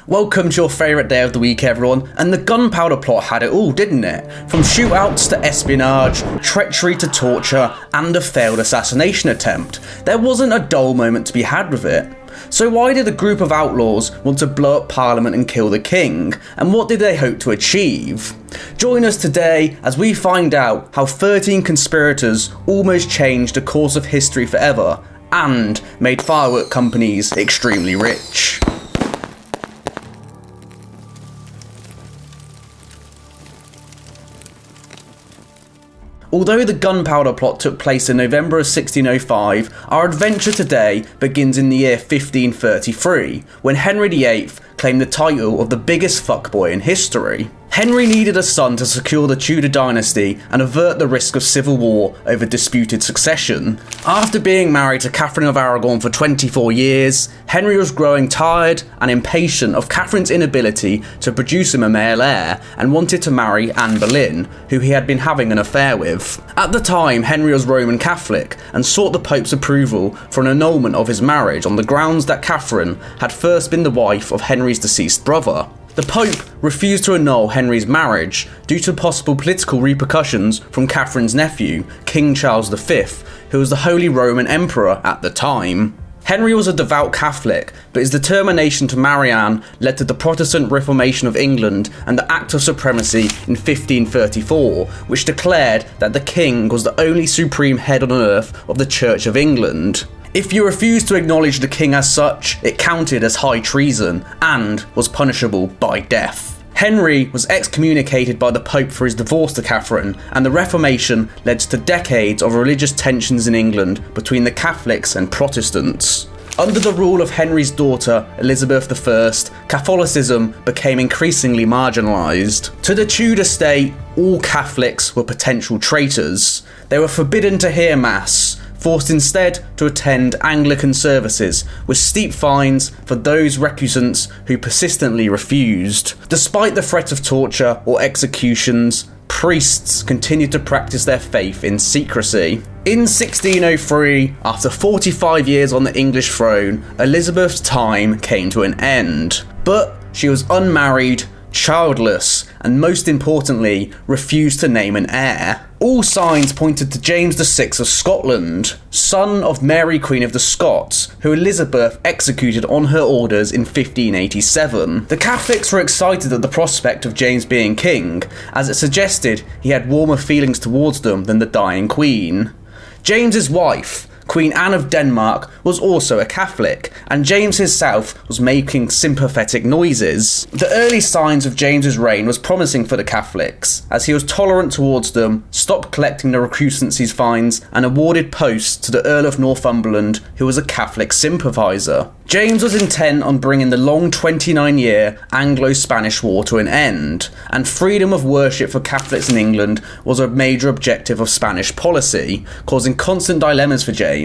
Welcome to your favourite day of the week, everyone, and the Gunpowder plot had it all, didn't it? From shootouts to espionage, treachery to torture, and a failed assassination attempt. There wasn't a dull moment to be had with it. So why did a group of outlaws want to blow up Parliament and kill the King? And what did they hope to achieve? Join us today as we find out how 13 conspirators almost changed the course of history forever and made firework companies extremely rich. Although the Gunpowder plot took place in November of 1605, our adventure today begins in the year 1533, when Henry VIII claimed the title of the biggest fuckboy in history. Henry needed a son to secure the Tudor dynasty and avert the risk of civil war over disputed succession. After being married to Catherine of Aragon for 24 years, Henry was growing tired and impatient of Catherine's inability to produce him a male heir and wanted to marry Anne Boleyn, who he had been having an affair with. At the time, Henry was Roman Catholic and sought the Pope's approval for an annulment of his marriage on the grounds that Catherine had first been the wife of Henry's deceased brother. The Pope refused to annul Henry's marriage due to possible political repercussions from Catherine's nephew, King Charles V, who was the Holy Roman Emperor at the time. Henry was a devout Catholic, but his determination to marry Anne led to the Protestant Reformation of England and the Act of Supremacy in 1534, which declared that the King was the only supreme head on earth of the Church of England. If you refused to acknowledge the king as such, it counted as high treason and was punishable by death. Henry was excommunicated by the Pope for his divorce to Catherine, and the Reformation led to decades of religious tensions in England between the Catholics and Protestants. Under the rule of Henry's daughter, Elizabeth I, Catholicism became increasingly marginalised. To the Tudor state, all Catholics were potential traitors. They were forbidden to hear Mass, forced instead to attend Anglican services, with steep fines for those recusants who persistently refused. Despite the threat of torture or executions, priests continued to practice their faith in secrecy. In 1603, after 45 years on the English throne, Elizabeth's time came to an end. But she was unmarried, childless, and most importantly, refused to name an heir. All signs pointed to James VI of Scotland, son of Mary Queen of the Scots, who Elizabeth executed on her orders in 1587. The Catholics were excited at the prospect of James being king, as it suggested he had warmer feelings towards them than the dying Queen. James's wife, Queen Anne of Denmark, was also a Catholic, and James himself was making sympathetic noises. The early signs of James's reign was promising for the Catholics, as he was tolerant towards them, stopped collecting the recusancy's fines, and awarded posts to the Earl of Northumberland, who was a Catholic sympathiser. James was intent on bringing the long 29-year Anglo-Spanish War to an end, and freedom of worship for Catholics in England was a major objective of Spanish policy, causing constant dilemmas for James.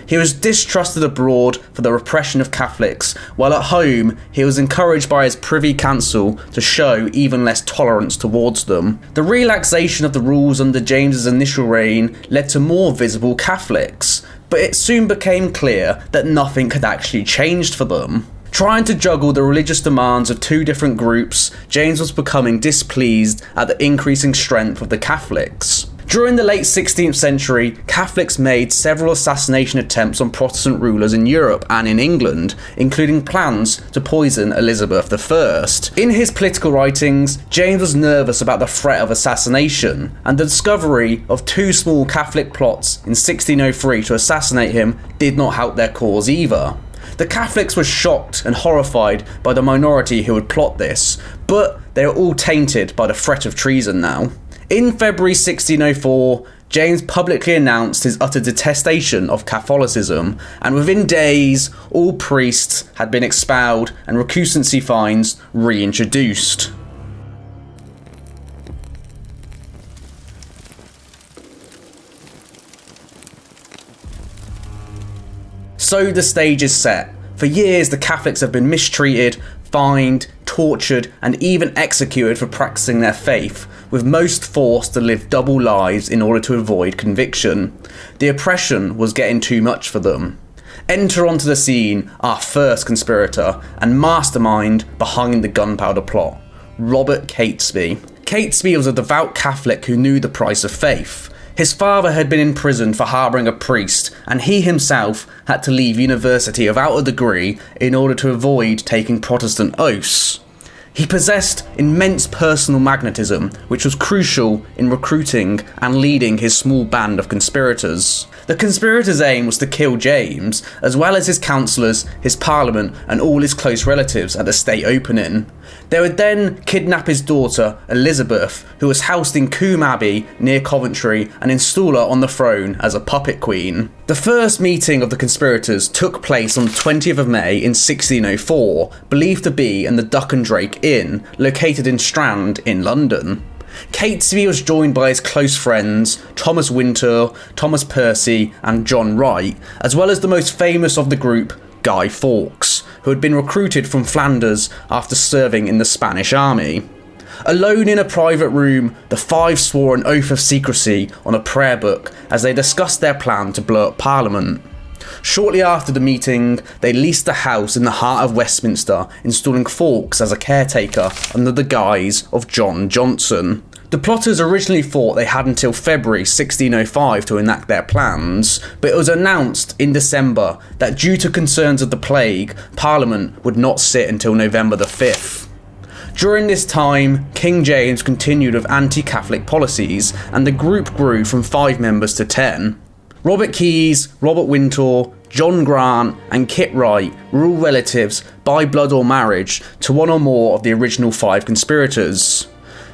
He was distrusted abroad for the repression of Catholics, while at home he was encouraged by his Privy Council to show even less tolerance towards them. The relaxation of the rules under James's initial reign led to more visible Catholics, but it soon became clear that nothing had actually changed for them. Trying to juggle the religious demands of two different groups, James was becoming displeased at the increasing strength of the Catholics. During the late 16th century, Catholics made several assassination attempts on Protestant rulers in Europe and in England, including plans to poison Elizabeth I. In his political writings, James was nervous about the threat of assassination, and the discovery of two small Catholic plots in 1603 to assassinate him did not help their cause either. The Catholics were shocked and horrified by the minority who would plot this, but they are all tainted by the threat of treason now. In February 1604, James publicly announced his utter detestation of Catholicism, and within days, all priests had been expelled and recusancy fines reintroduced. So the stage is set. For years, the Catholics have been mistreated, fined, tortured, and even executed for practicing their faith, with most forced to live double lives in order to avoid conviction. The oppression was getting too much for them. Enter onto the scene our first conspirator and mastermind behind the Gunpowder plot, Robert Catesby. Catesby was a devout Catholic who knew the price of faith. His father had been imprisoned for harbouring a priest, and he himself had to leave university without a degree in order to avoid taking Protestant oaths. He possessed immense personal magnetism, which was crucial in recruiting and leading his small band of conspirators. The conspirators' aim was to kill James, as well as his councillors, his parliament, and all his close relatives at the state opening. They would then kidnap his daughter, Elizabeth, who was housed in Combe Abbey near Coventry, and install her on the throne as a puppet queen. The first meeting of the conspirators took place on the 20th of May in 1604, believed to be in the Duck and Drake Inn, located in Strand in London. Catesby was joined by his close friends Thomas Wintour, Thomas Percy and John Wright, as well as the most famous of the group, Guy Fawkes, who had been recruited from Flanders after serving in the Spanish army. Alone in a private room, the five swore an oath of secrecy on a prayer book as they discussed their plan to blow up Parliament. Shortly after the meeting, they leased a house in the heart of Westminster, installing Fawkes as a caretaker under the guise of John Johnson. The plotters originally thought they had until February 1605 to enact their plans, but it was announced in December that due to concerns of the plague, Parliament would not sit until November the 5th. During this time, King James continued with anti-Catholic policies, and the group grew from 5 members to 10. Robert Keyes, Robert Wintour, John Grant and Kit Wright were all relatives by blood or marriage to one or more of the original 5 conspirators.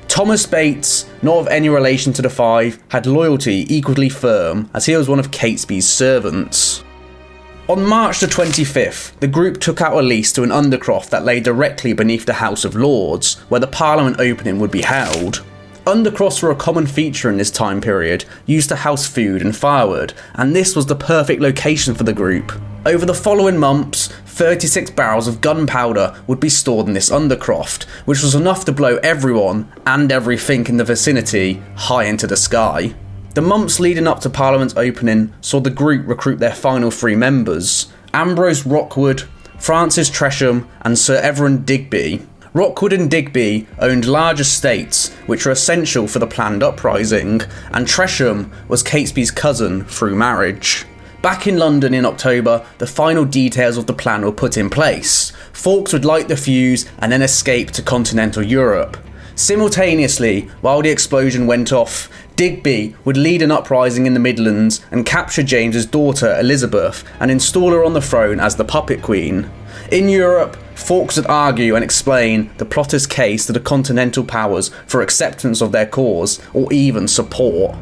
Thomas Bates, not of any relation to the 5, had loyalty equally firm as he was one of Catesby's servants. On March the 25th, the group took out a lease to an undercroft that lay directly beneath the House of Lords, where the Parliament opening would be held. Undercrofts were a common feature in this time period, used to house food and firewood, and this was the perfect location for the group. Over the following months, 36 barrels of gunpowder would be stored in this undercroft, which was enough to blow everyone and everything in the vicinity high into the sky. The months leading up to Parliament's opening saw the group recruit their final 3 members, Ambrose Rockwood, Francis Tresham and Sir Everard Digby. Rockwood and Digby owned large estates which were essential for the planned uprising, and Tresham was Catesby's cousin through marriage. Back in London in October, the final details of the plan were put in place. Fawkes would light the fuse and then escape to continental Europe. Simultaneously, while the explosion went off, Digby would lead an uprising in the Midlands and capture James's daughter Elizabeth and install her on the throne as the puppet queen. In Europe, Fawkes would argue and explain the plotters' case to the continental powers for acceptance of their cause or even support.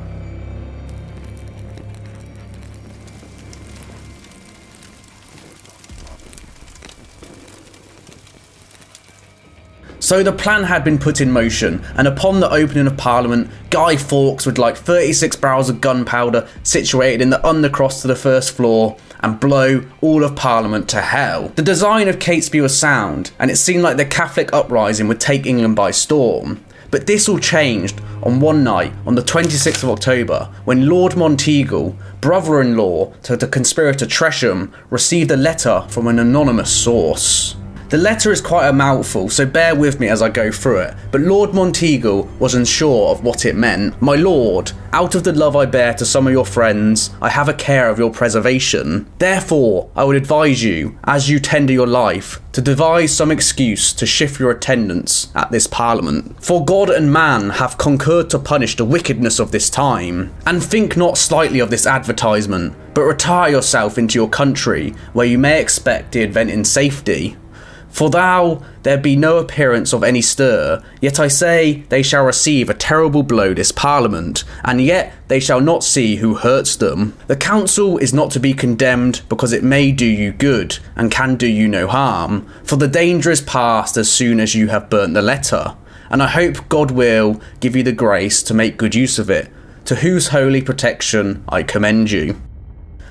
So the plan had been put in motion, and upon the opening of Parliament, Guy Fawkes would light 36 barrels of gunpowder situated in the undercroft to the first floor and blow all of Parliament to hell. The design of Catesby was sound, and it seemed like the Catholic uprising would take England by storm. But this all changed on one night on the 26th of October when Lord Monteagle, brother-in-law to the conspirator Tresham, received a letter from an anonymous source. The letter is quite a mouthful, so bear with me as I go through it, but Lord Monteagle was unsure of what it meant. "My lord, out of the love I bear to some of your friends, I have a care of your preservation. Therefore, I would advise you, as you tender your life, to devise some excuse to shift your attendance at this Parliament. For God and man have concurred to punish the wickedness of this time. And think not slightly of this advertisement, but retire yourself into your country, where you may expect the event in safety. For though there be no appearance of any stir, yet I say they shall receive a terrible blow this Parliament, and yet they shall not see who hurts them. The council is not to be condemned because it may do you good, and can do you no harm, for the danger is past as soon as you have burnt the letter, and I hope God will give you the grace to make good use of it, to whose holy protection I commend you."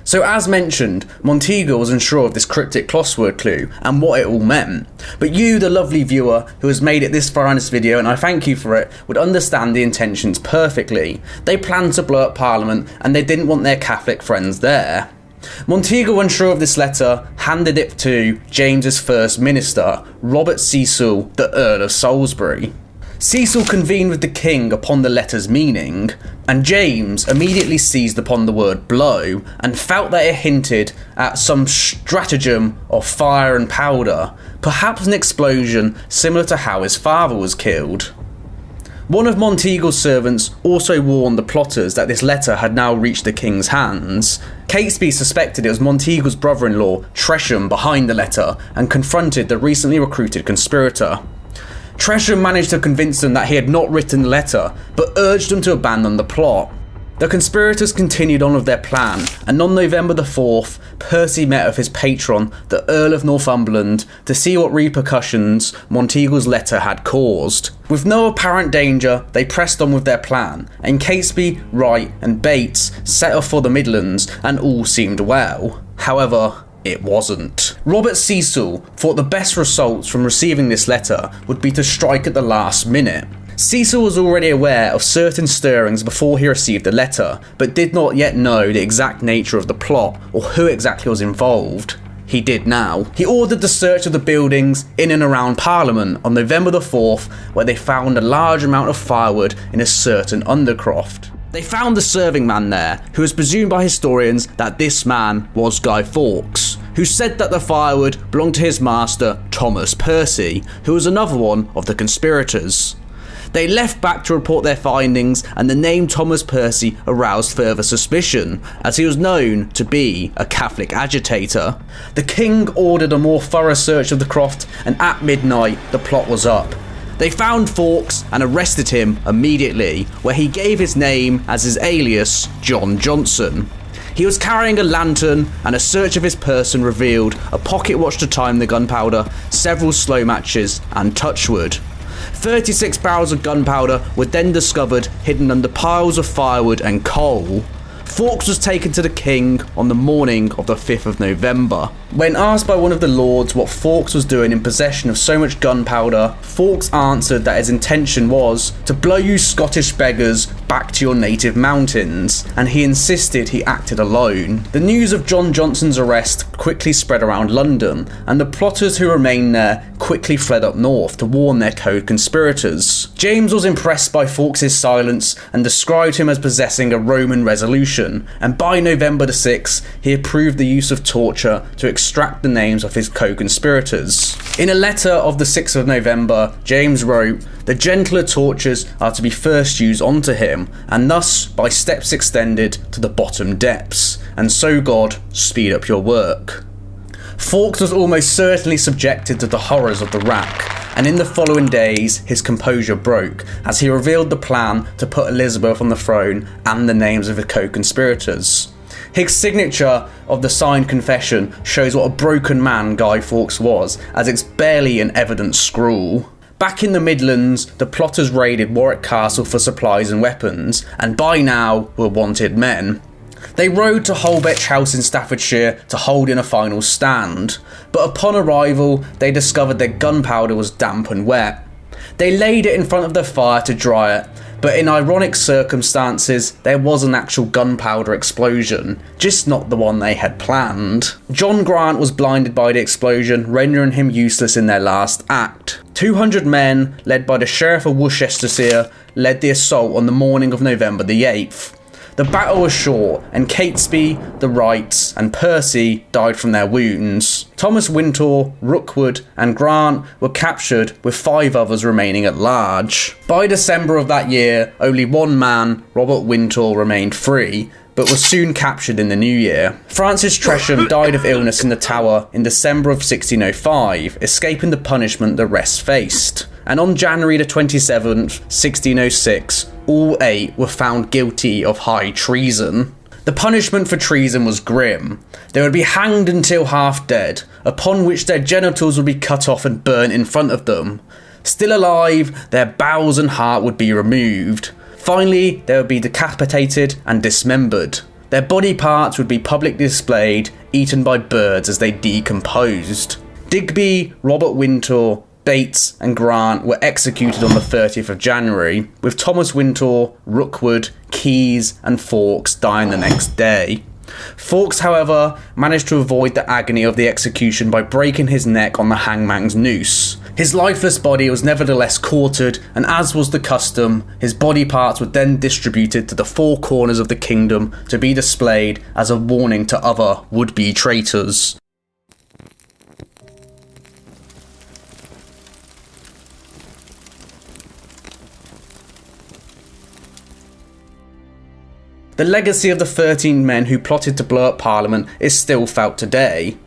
So as mentioned, Monteagle was unsure of this cryptic crossword clue and what it all meant. But you, the lovely viewer who has made it this far in this video, and I thank you for it, would understand the intentions perfectly. They planned to blow up Parliament and they didn't want their Catholic friends there. Monteagle, unsure of this letter, handed it to James's first minister, Robert Cecil, the Earl of Salisbury. Cecil convened with the king upon the letter's meaning, and James immediately seized upon the word blow and felt that it hinted at some stratagem of fire and powder, perhaps an explosion similar to how his father was killed. One of Monteagle's servants also warned the plotters that this letter had now reached the king's hands. Catesby suspected it was Monteagle's brother-in-law, Tresham, behind the letter and confronted the recently recruited conspirator. Tresham managed to convince them that he had not written the letter, but urged them to abandon the plot. The conspirators continued on with their plan, and on November the 4th, Percy met with his patron, the Earl of Northumberland, to see what repercussions Monteagle's letter had caused. With no apparent danger, they pressed on with their plan, and Catesby, Wright and Bates set off for the Midlands, and all seemed well. However, it wasn't. Robert Cecil thought the best results from receiving this letter would be to strike at the last minute. Cecil was already aware of certain stirrings before he received the letter, but did not yet know the exact nature of the plot or who exactly was involved. He did now. He ordered the search of the buildings in and around Parliament on November the 4th, where they found a large amount of firewood in a certain undercroft. They found the serving man there, who was presumed by historians that this man was Guy Fawkes, who said that the firewood belonged to his master, Thomas Percy, who was another one of the conspirators. They left back to report their findings, and the name Thomas Percy aroused further suspicion, as he was known to be a Catholic agitator. The king ordered a more thorough search of the croft, and at midnight the plot was up. They found Fawkes and arrested him immediately, where he gave his name as his alias, John Johnson. He was carrying a lantern, and a search of his person revealed a pocket watch to time the gunpowder, several slow matches and touchwood. 36 barrels of gunpowder were then discovered hidden under piles of firewood and coal. Fawkes was taken to the king on the morning of the 5th of November. When asked by one of the lords what Fawkes was doing in possession of so much gunpowder, Fawkes answered that his intention was to blow you Scottish beggars back to your native mountains, and he insisted he acted alone. The news of John Johnson's arrest quickly spread around London, and the plotters who remained there quickly fled up north to warn their co-conspirators. James was impressed by Fawkes' silence and described him as possessing a Roman resolution, and by November the 6th, he approved the use of torture to extract the names of his co-conspirators. In a letter of the 6th of November, James wrote, "The gentler tortures are to be first used onto him, and thus by steps extended to the bottom depths, and so God speed up your work." Fawkes was almost certainly subjected to the horrors of the rack, and in the following days his composure broke as he revealed the plan to put Elizabeth on the throne and the names of the co-conspirators. His signature of the signed confession shows what a broken man Guy Fawkes was, as it's barely an evident scrawl. Back in the Midlands, the plotters raided Warwick Castle for supplies and weapons, and by now were wanted men. They rode to Holbech House in Staffordshire to hold in a final stand, but upon arrival they discovered their gunpowder was damp and wet. They laid it in front of the fire to dry it, but in ironic circumstances there was an actual gunpowder explosion, just not the one they had planned. John Grant was blinded by the explosion, rendering him useless in their last act. 200 men, led by the Sheriff of Worcestershire, led the assault on the morning of November the 8th. The battle was short, and Catesby, the Wrights, and Percy died from their wounds. Thomas Wintour, Rookwood, and Grant were captured, with 5 others remaining at large. By December of that year, only one man, Robert Wintour, remained free, but was soon captured in the new year. Francis Tresham died of illness in the Tower in December of 1605, escaping the punishment the rest faced. And on January the 27th, 1606, all 8 were found guilty of high treason. The punishment for treason was grim. They would be hanged until half dead, upon which their genitals would be cut off and burnt in front of them. Still alive, their bowels and heart would be removed. Finally, they would be decapitated and dismembered. Their body parts would be publicly displayed, eaten by birds as they decomposed. Digby, Robert Wintour, Bates and Grant were executed on the 30th of January, with Thomas Wintour, Rookwood, Keyes and Fawkes dying the next day. Fawkes, however, managed to avoid the agony of the execution by breaking his neck on the hangman's noose. His lifeless body was nevertheless quartered, and as was the custom, his body parts were then distributed to the four corners of the kingdom to be displayed as a warning to other would-be traitors. The legacy of the 13 men who plotted to blow up Parliament is still felt today.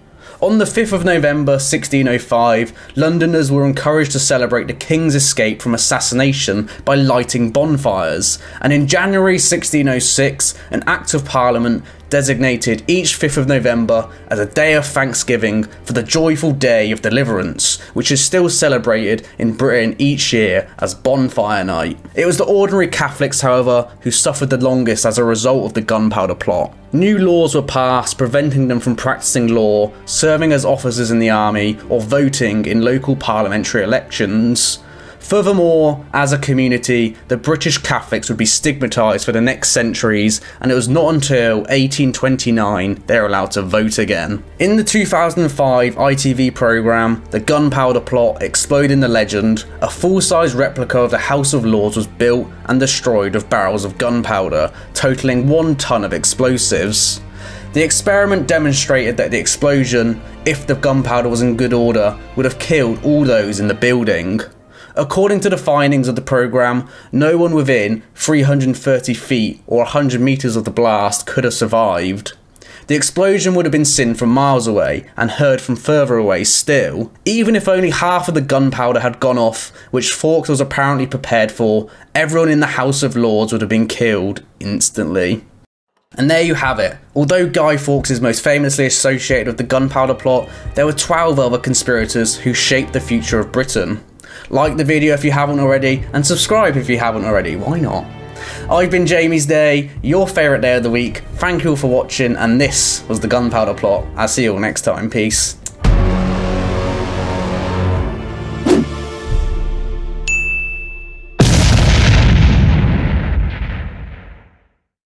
On the 5th of November 1605, Londoners were encouraged to celebrate the King's escape from assassination by lighting bonfires, and in January 1606, an Act of Parliament designated each 5th of November as a day of thanksgiving for the joyful day of deliverance, which is still celebrated in Britain each year as Bonfire Night. It was the ordinary Catholics, however, who suffered the longest as a result of the Gunpowder Plot. New laws were passed preventing them from practicing law, serving as officers in the army, or voting in local parliamentary elections. Furthermore, as a community, the British Catholics would be stigmatised for the next centuries, and it was not until 1829 they were allowed to vote again. In the 2005 ITV programme, The Gunpowder Plot Exploding the Legend, a full-size replica of the House of Lords was built and destroyed with barrels of gunpowder, totalling 1 ton of explosives. The experiment demonstrated that the explosion, if the gunpowder was in good order, would have killed all those in the building. According to the findings of the programme, no one within 330 feet or 100 metres of the blast could have survived. The explosion would have been seen from miles away and heard from further away still. Even if only half of the gunpowder had gone off, which Fawkes was apparently prepared for, everyone in the House of Lords would have been killed instantly. And there you have it. Although Guy Fawkes is most famously associated with the Gunpowder Plot, there were 12 other conspirators who shaped the future of Britain. Like the video if you haven't already, and subscribe if you haven't already, why not? I've been Jamie's Day, your favourite day of the week. Thank you all for watching, and this was the Gunpowder Plot. I'll see you all next time, peace.